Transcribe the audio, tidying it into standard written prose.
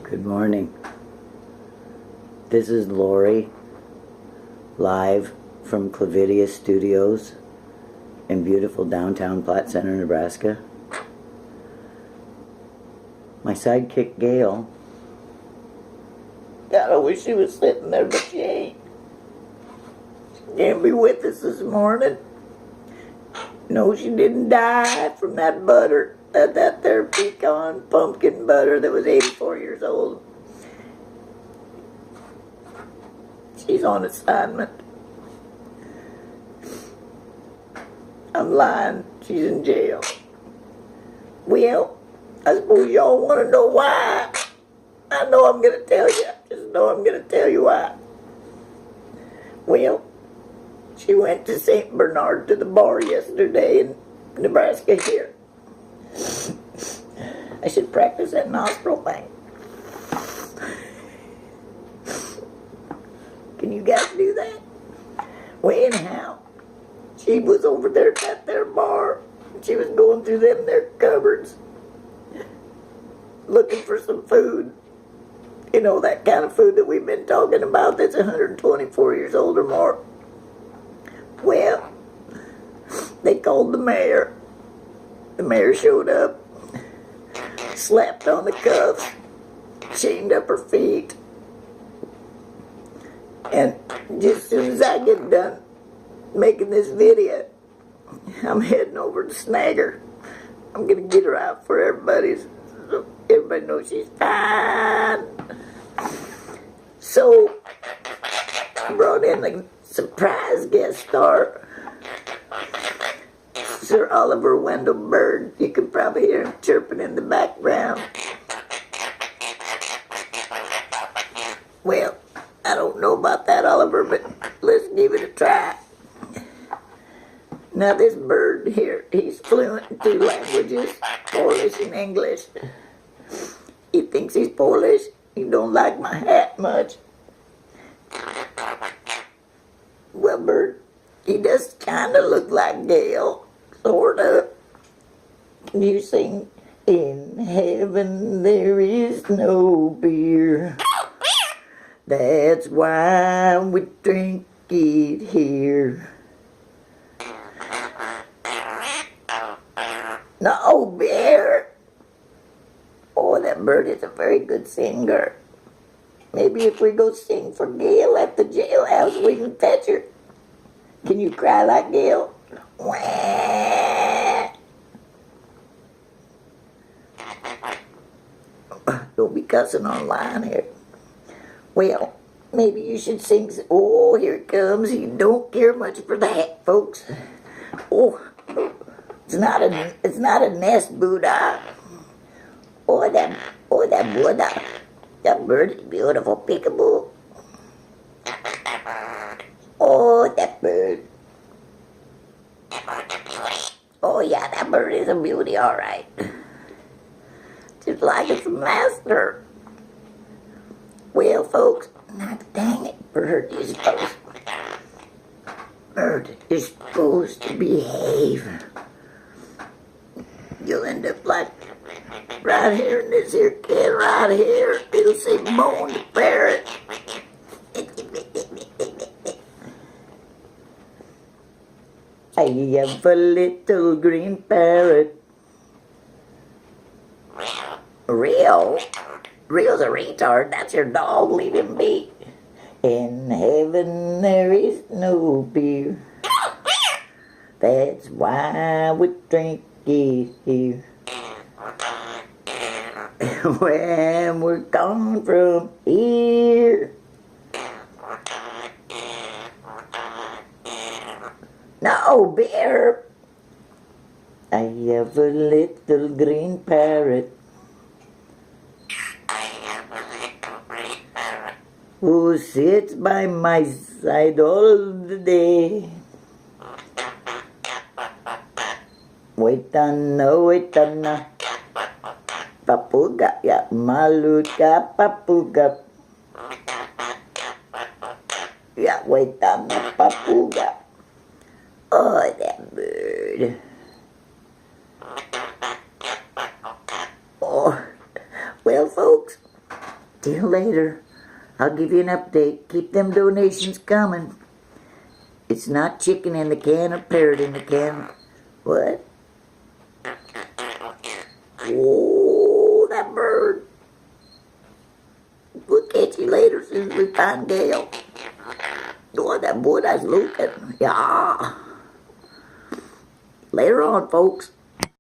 Good morning. This is Lori, live from Clavidia Studios in beautiful downtown Platte Center, Nebraska. My sidekick, Gayle. God, I wish she was sitting there, but she ain't. She can't be with us this morning. No, she didn't die from that butter. That there pecan pumpkin butter that was 84 years old. She's on assignment. I'm lying. She's in jail. Well, I suppose y'all want to know why. I know I'm going to tell you. I just know I'm going to tell you why. Well, she went to St. Bernard to the bar yesterday in Nebraska here. I should practice that nostril thing. Can you guys do that? Well, anyhow, she was over there at their bar. She was going through their cupboards, looking for some food. You know, that kind of food that we've been talking about that's 124 years old or more. Well, they called the mayor. The mayor showed up, slapped on the cuffs, chained up her feet. And just as soon as I get done making this video, I'm heading over to snag her. I'm going to get her out for everybody, so everybody knows she's fine. So, I brought in a surprise guest star, Sir Oliver Wendell Bird. You can probably hear him chirping in the background. Well, I don't know about that, Oliver, but let's give it a try. Now, this bird here, he's fluent in 2 languages, Polish and English. He thinks he's Polish. He don't like my hat much. Well, Bird, he does kind of look like Gayle, sort of. Can you sing, "In heaven there is no beer, that's why we drink it here"? No beer. Oh, that bird is a very good singer. Maybe if we go sing for Gayle at the jailhouse, we can fetch her. Can you cry like Gayle? Wah. Don't be cussing online here. Well, maybe you should sing. Oh, here it comes. You don't care much for that, folks. Oh, it's not a nest Buddha. Oh, that Buddha. That bird is beautiful, peekaboo. Oh, that bird. Oh, yeah, that bird is a beauty, all right. Just like its master. Well, folks, dang it, bird is supposed to behave. You'll end up like right here in this here can right here. It'll say bone to parrot. I have a little green parrot. Rio? Rio's a retard. That's your dog. Leave him be. In heaven there is no beer. That's why we drink it here. When we're gone from here. No beer. I have a little green parrot who sits by my side all the day. Wait on, papuga, ya maluka papuga. Yeah, wait on the papuga. Oh, that bird. Oh, well, folks, See you later. I'll give you an update. Keep them donations coming. It's not chicken in the can or parrot in the can. What? Oh, that bird. We'll catch you later as soon as we find Gayle. Oh, that boy that's looking. Yeah. Later on, folks.